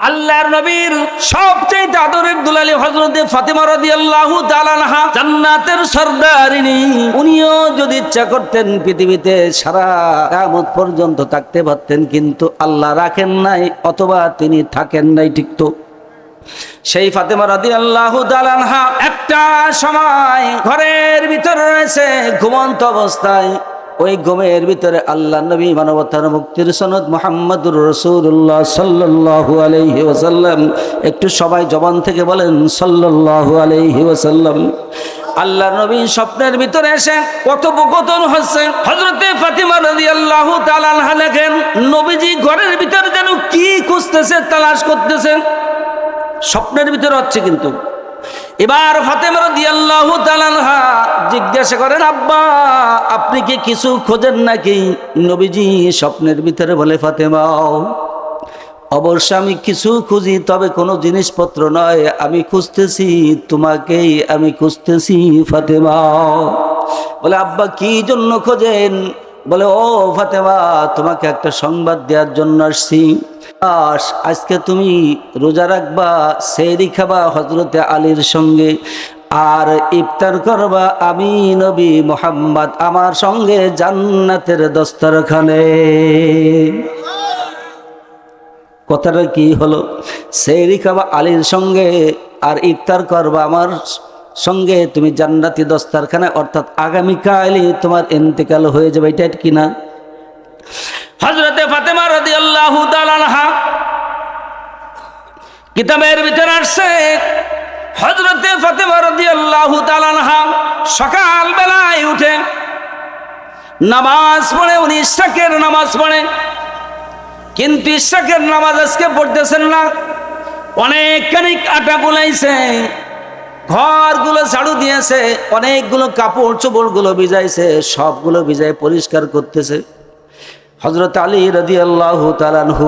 আল্লাহর নবীর সবচেয়ে আদরের দুলালি হযরতে ফাতেমা রাদিয়াল্লাহু তাআলা আনহা জান্নাতের সরদারিনী। উনিও যদি ইচ্ছা করতেন পৃথিবীতে সারা কিয়ামত পর্যন্ত থাকতে পারতেন, কিন্তু আল্লাহ রাখেন নাই, অথবা তিনি থাকেন নাই। ঠিক তো? সেই ফাতেমা রাদিয়াল্লাহু তাআলা আনহা একটা সময় ঘরের ভিতরে রয়েছে ঘুমন্ত অবস্থায়। ওই ঘুমের ভিতরে আল্লাহ নবী মানবতার মুক্তির সনদ মুহাম্মদুর রাসূলুল্লাহ সাল্লাল্লাহু আলাইহি ওয়াসাল্লাম, একটু সবাই জবান থেকে বলেন সাল্লাল্লাহু আলাইহি ওয়াসাল্লাম। আল্লাহ নবী স্বপ্নের ভিতরে এসে কথোপকথন হচ্ছে। হযরতে ফাতেমা রাদিয়াল্লাহু তাআলা আনহা লেখেন, নবীজি ঘরের ভিতরে যেন কি খুঁজতেছে, তালাশ করতেছে, স্বপ্নের ভিতরে হচ্ছে। কিন্তু এবার ফাতেমা রাদিয়াল্লাহু তাআলা আনহা জিজ্ঞাসা করেন, আব্বা আপনি কি কিছু খোঁজেন নাকি? নবীজি স্বপ্নের ভিতরে বলে, ফাতেমা অবশ্য আমি কিছু খুঁজি, তবে কোনো জিনিসপত্র নয়, আমি খুঁজতেছি তোমাকেই, আমি খুঁজতেছি ফাতেমা। বলে, আব্বা কি জন্য খোঁজেন? বলে, ও ফাতেমা তোমাকে একটা সংবাদ দেওয়ার জন্য আসছি। আজকে তুমি রোজা রাখবা, সেহরি খাবা হযরতে আলীর সঙ্গে, আর ইফতার করবা আমি নবী মুহাম্মদ আমার সঙ্গে জান্নাতের দস্তরখানে। কথাটা কি হলো? সেহরি খাবা আলীর সঙ্গে আর ইফতার করবা আমার সঙ্গে তুমি জান্নাতি দস্তরখানে, অর্থাৎ আগামীকালই তোমার ইন্তেকাল হয়ে যাবে। এটা কি না? হযরতে ফাতেমা রাদিয়াল্লাহু তাআলা আনহা কিতাবের ভিতরে আসছে, হযরতে ফাতেমা রাদিয়াল্লাহু তাআলা আনহা সকাল বেলায় উঠে নামাজ পড়ে, উনি ইশরাকের নামাজ পড়ে। কিন্তু ইশরাকের নামাজ আজকে পড়তেছেন না। অনেকখানি আটা গুলাইছে, ঘরগুলো ঝাড়ু দিয়েছে, অনেকগুলো কাপড় চোপড়গুলো ভিজাইছে, সবগুলো ভিজাই পরিষ্কার করতেছে। হযরত আলী রাদিয়াল্লাহু তাআলা আনহু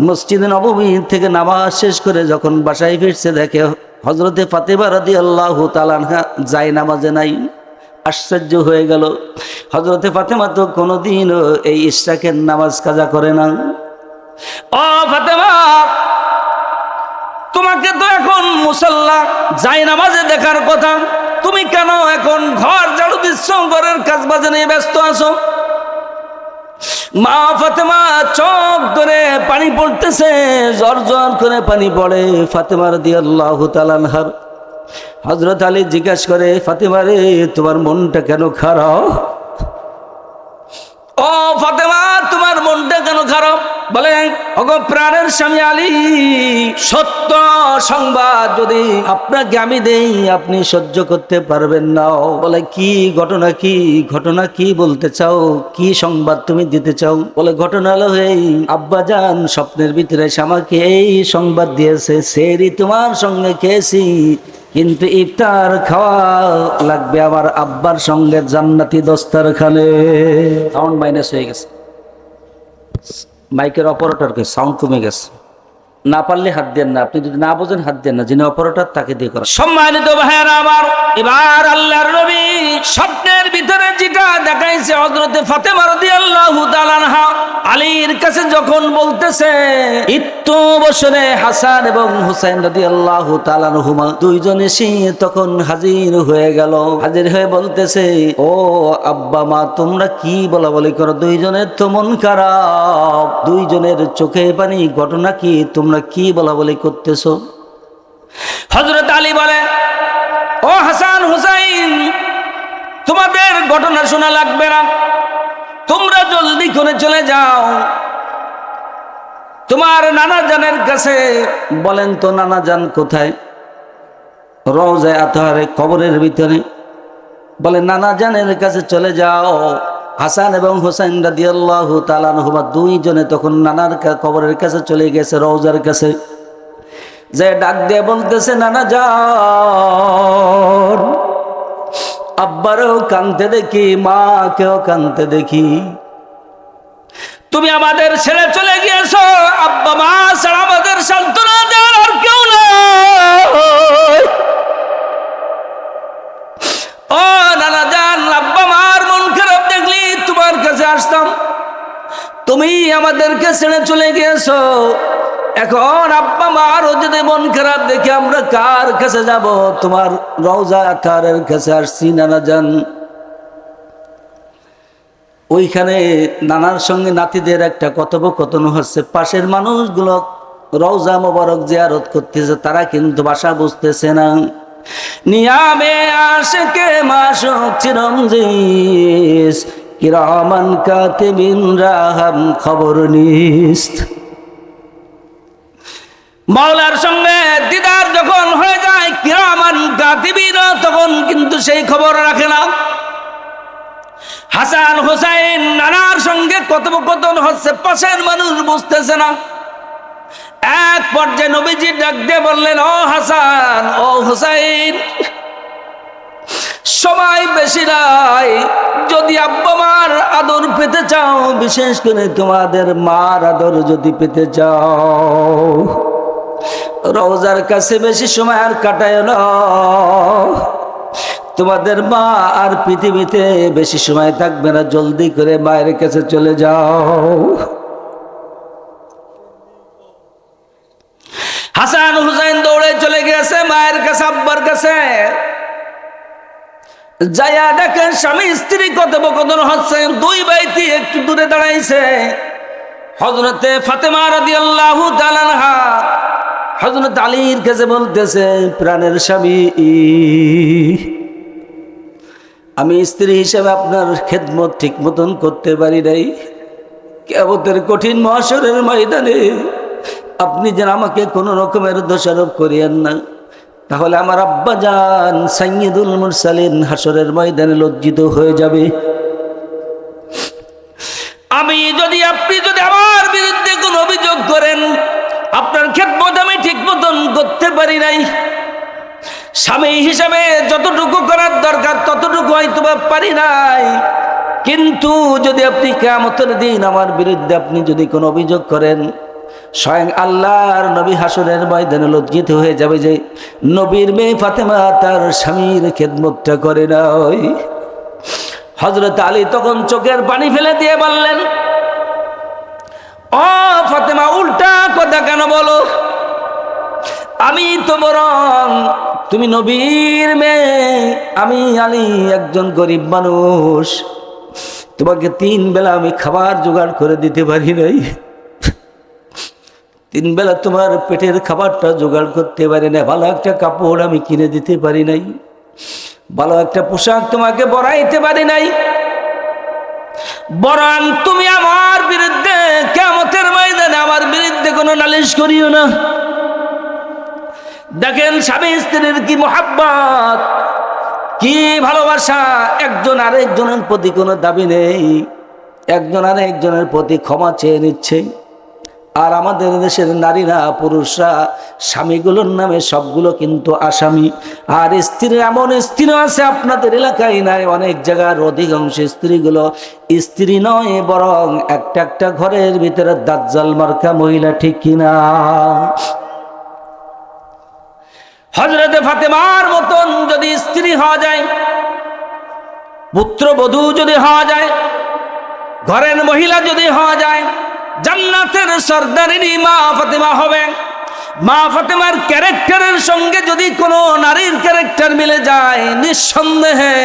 মসজিদে নববী থেকে নামাজ শেষ করে যখন বাসায় ফিরছে, দেখে হযরতে ফাতেমা রাদিয়াল্লাহু তাআলা আনহা যায় নামাজে নাই। আশ্চর্য হয়ে গেল, হযরতে ফাতেমা তো কোনোদিনও এই ইশরাকের নামাজ কাজা করে না। ও ফাতেমা, তোমাকে তো এখন মুসাল্লা যায় নামাজে দেখার কথা, তুমি কেন এখন ঘর ঝাড়ু দিচ্ছ, ঘরের কাজ বাজে নিয়ে ব্যস্ত আছো? মা ফাতেমা চোখ ধরে পানি পড়তেছে, জ্বর জ্বর করে পানি পড়ে। ফাতেমা রাদিয়াল্লাহু তাআলা আনহার হযরত আলী জিজ্ঞাসা করে, ফাতেমা রে তোমার মনটা কেন খারাপ? ও ফাতেমা তোমার মনটা কেন খারাপ? বলে, ওগো প্রাণের স্বামী আলী, সত্য সংবাদ যদি আপনাকে আমি দেই আপনি সহ্য করতে পারবেন না। বলে, কি ঘটনা, কি ঘটনা, কি বলতে চাও, কি সংবাদ তুমি দিতে চাও? বলে, ঘটনা হলো এই, আব্বাজান স্বপ্নের ভিতরে আমাকে এই সংবাদ দিয়েছে, সেহরি তোমার সঙ্গে খেয়েছি, কিন্তু ইফতার খাওয়া লাগবে আমার আব্বার সঙ্গে জান্নাতি দস্তরখানে। সাউন্ড মাইনাস হয়ে গেছে, মাইকের অপারেটরকে সাউন্ড কমে গেছে। না পারলে হাত দেন না, আপনি যদি না বোঝেন হাত দেন না, যিনি অপারেটর তাকে দিয়ে করা। সম্মানিত ভাইয়েরা আমার, এবার আল্লাহর নবী স্বপ্নের ভিতরে যেটা দেখাইছে, হযরতে ফাতেমা রাদিয়াল্লাহু তাআলা আনহা আলীর কাছে যখন বলতেছে, ইত্তু বছরে হাসান এবং হুসাইন রাদিয়াল্লাহু তাআলা আনহুমা দুইজন এসে তখন হাজির হয়ে গেল। হাজির হয়ে বলতেছে, ও আব্বা মা তোমরা কি বলা বলি করো? দুইজনের তো মন খারাপ, দুইজনের চোখে পানি, ঘটনা কি? তোমরা কি বলা বলি করতেছো? হযরত আলী বলে, ও হাসান হুসাইন, তোমাদের ঘটনা শোনা লাগবে না, তোমরা জলদি করে চলে যাও তোমার নানা জানের কাছে। বলেন তো নানা জান কোথায়? রওজায়ে আতহারে, কবরের ভিতরে। বলে, নানা জানের কাছে চলে যাও। হাসান এবং হুসাইন রাদিয়াল্লাহু তাআলা আনহুমা দুইজনে তখন নানার কবরের কাছে চলে গেছে, রওজার কাছে। যে ডাক দিয়ে বলতেছে, নানা যান, আব্বারও কাঁদতে দেখি, মাকেও কাঁদতে দেখি, তুমি আমাদের ছেড়ে চলে গিয়েছো, আব্বা মা ছাড়া আমাদের সান্ত্বনা দেওয়ার আর কেউ নাই। ও নানা জান, আব্বা মার মন খারাপ দেখলি তোমার কাছে আসতাম, তুমি আমাদেরকে ছেড়ে চলে গিয়েছো, এখন আব্বা মারও যদি মন খারাপ দেখে আমরা কার কাছে যাব? তোমার রওজা আতারের কাছে আসছি নানা যান। ওইখানে নানার সঙ্গে নাতিদের একটা কথোপকথন হচ্ছে। পাশের মানুষগুলো রওজা মোবারক জিয়ারত করতেছে, তারা কিন্তু ভাষা বুঝতেছে না। নিয়ামে আশিকে মাশুক চিরঞ্জিস কিরামান কাতিবিন রাহাম খবর নিস্ত। মাওলার সঙ্গে দিদার যখন হয়ে যায় কিরামান কাতিবিন, তখন কিন্তু সেই খবর রাখে না। হাসান হুসাইন নানার সঙ্গে কথোপকথন হচ্ছে, পাশের মানুষ বুঝতেছে না। এক পর্যায়ে নবীজি ডাক দিয়ে বললেন, ও হাসান ও হুসাইন, সময় বেশি নাই, যদি আব্বা মার আদর পেতে চাও, বিশেষ করে তোমাদের মার আদর যদি পেতে চাও, রওজার কাছে বেশি সময় আর কাটায় না। তোমাদের মা আর পৃথিবীতে বেশি সময় থাকবে না, জলদি করে মায়ের কাছে চলে যাও। হাসান হুসাইন দৌড়ে চলে গেছে মায়ের কাছে, আব্বার কাছে। যাইয়া দেখেন স্বামী স্ত্রী কথোপকথন হচ্ছে। দুই ভাইটি একটু দূরে দাঁড়াইছে। হযরতে ফাতেমা রাদিয়াল্লাহু তাআলা আনহা হযরত আলীর কাছে বলতেছে, প্রাণের স্বামী, আমি স্ত্রী হিসেবে আপনার খেদমত ঠিক মতন করতে পারি নাই। কিয়ামতের কঠিন মহাশরের ময়দানে আপনি যেন আমাকে কোনো রকমের দোষারোপ করিয়েন না, তাহলে আমার আব্বা জান সাইয়্যিদুল মুরসালিন হাসরের ময়দানে লজ্জিত হয়ে যাবে। আপনি যদি আমার বিরুদ্ধে কোনো অভিযোগ করেন, আপনার খেদমত আমি ঠিক মতন করতে পারি নাই, স্বামী হিসাবে যতটুকু করার দরকার ততটুকু হয়তো বা পারি নাই, কিন্তু যদি আপনি কিয়ামতের দিন আমার বিরুদ্ধে আপনি যদি কোনো অভিযোগ করেন, স্বয়ং আল্লাহর নবী হাসরের ময়দানে লজ্জিত হয়ে যাবে যে নবীর মেয়ে ফাতেমা তার স্বামীর খেদমতটা করে নাই। হযরত আলী তখন চোখের পানি ফেলে দিয়ে বললেন, ও ফাতেমা, উল্টা কথা কেন বলো? আমি তো বরং, তুমি নবীর মেয়ে, আমি আলী একজন গরিব মানুষ, তোমাকে 3 বেলা আমি খাবার জোগাড় করে দিতে পারি নাই, 3 বেলা তোমার পেটের খাবারটা জোগাড় করতে পারি না, ভালো একটা কাপড় আমি কিনে দিতে পারি নাই, ভালো একটা পোশাক তোমাকে পরাইতে পারি নাই, বরং তুমি আমার বিরুদ্ধে কিয়ামতের ময়দানে আমার বিরুদ্ধে কোনো নালিশ করিও না। দেখেন স্বামী স্ত্রীর কি মোহাব্বত, কি ভালোবাসা, একজন আরেকজনের প্রতি কোনো দাবি নেই, একজন আরেকজনের প্রতি ক্ষমা চেয়ে নিচ্ছে। আর আমাদের দেশের নারীরা পুরুষরা স্বামীগুলোর নামে সবগুলো কিন্তু আসামি। আর স্ত্রী, এমন স্ত্রী আছে আপনাদের এলাকায় নাই, অনেক জায়গার অধিকাংশ স্ত্রীগুলো স্ত্রী নয়, বরং একটা একটা ঘরের ভিতরে দাজ্জাল মার্কা মহিলা, ঠিক কিনা? হযরতে ফাতেমার মতন যদি স্ত্রী হওয়া যায়, পুত্রবধূ যদি হওয়া যায়, ঘরের মহিলা যদি হওয়া যায়, জান্নাতের সরদারিনী মা ফাতেমা হবে। মা ফাতেমার ক্যারেক্টারের সঙ্গে যদি কোনো নারীর ক্যারেক্টার মিলে যায়, নিঃসন্দেহে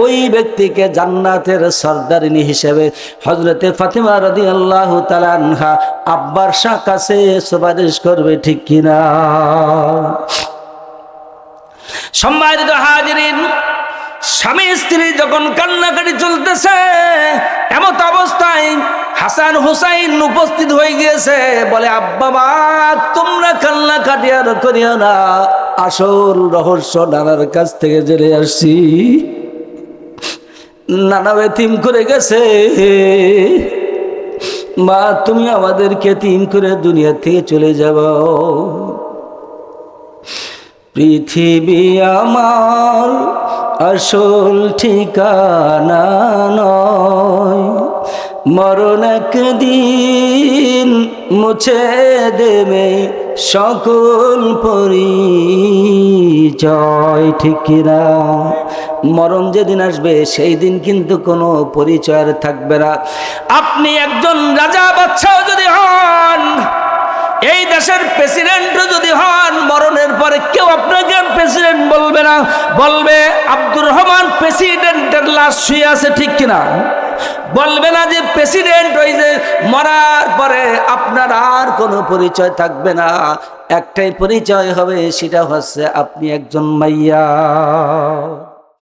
ওই ব্যক্তিকে জান্নাতের সরদারিনী হিসেবে হযরতে ফাতেমা রাদিয়াল্লাহু তাআলা আনহা আব্বার কাছে সুপারিশ করবে, ঠিক কিনা? সম্মানিত হাজিরিন, স্বামী স্ত্রী যখন কান্নাকাটি চলতেছে, এমত অবস্থায় হাসান হুসাইন উপস্থিত হয়ে গিয়েছে। বলে, আব্বা মা, তোমরা কান্নাকাটি আর করিও না, আসল রহস্য নানার কাছ থেকে জেনে আসছি। নানা এতিম করে গেছে, মা তুমি আমাদেরকে এতিম করে দুনিয়া থেকে চলে যাও। পৃথিবী আমার আসল ঠিকানা নয়, মরণ একদিন মুছে দেবে সকল পরিচয়, ঠিক কিনা? মরণ যেদিন আসবে সেই দিন কিন্তু কোনো পরিচয় থাকবে না। আপনি একজন রাজা বাদশাহ যদি হন, এই দেশের প্রেসিডেন্টও যদি হন, মরণের পরে কেউ আপনাকে প্রেসিডেন্ট বলবে না, বলবে আব্দুর রহমান প্রেসিডেন্টের লাশ শুয়ে আছে, ঠিক কিনা? বলবে না যে প্রেসিডেন্ট, ওই যে মরার পরে আপনার আর কোনো পরিচয় থাকবে না, একটাই পরিচয় হবে, সেটা হচ্ছে আপনি একজন মাইয়া।